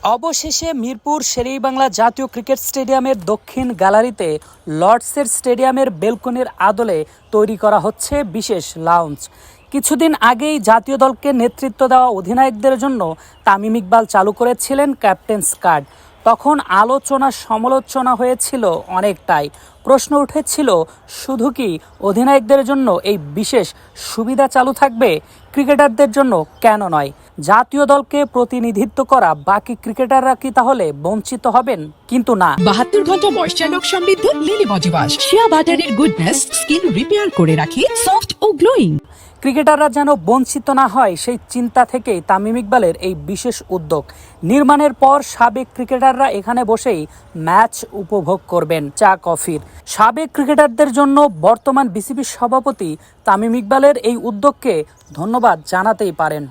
অবশেষে মিরপুর শেরেবাংলা জাতীয় ক্রিকেট স্টেডিয়ামের দক্ষিণ গ্যালারিতে লর্ডসের স্টেডিয়ামের বেলকনির আদলে তৈরি করা হচ্ছে বিশেষ লাউঞ্জ। কিছুদিন আগেই জাতীয় দলকে নেতৃত্ব দেওয়া অধিনায়কদের জন্য তামিম ইকবাল চালু করেছিলেন ক্যাপ্টেন্স কার্ড। তখন আলোচনা সমালোচনা হয়েছিল অনেকটাই। প্রশ্ন উঠেছিল, শুধু কি অধিনায়কদের জন্য এই বিশেষ সুবিধা চালু থাকবে, ক্রিকেটারদের জন্য কেন নয়? জাতীয় দলকে প্রতিনিধিত্ব করা বাকি ক্রিকেটাররা কি তাহলে বঞ্চিত হবেন? কিন্তু না। 72 ঘন্টা ময়েশ্চার লক সমৃদ্ধ লিলি বডি ওয়াশ, শিয়া বাটারের গুডনেস স্কিন রিপেয়ার করে রাখে সফট ও গ্লোয়িং। ক্রিকেটাররা যেন বঞ্চিত না হয়, সেই চিন্তা থেকেই তামিম ইকবালের এই বিশেষ উদ্যোগ। নির্মাণের পর সাবেক ক্রিকেটাররা এখানে বসেই ম্যাচ উপভোগ করবেন চা কফির। সাবেক ক্রিকেটারদের জন্য বর্তমান বিসিবির সভাপতি তামিম ইকবালের এই উদ্যোগকে ধন্যবাদ জানাতেই পারেন।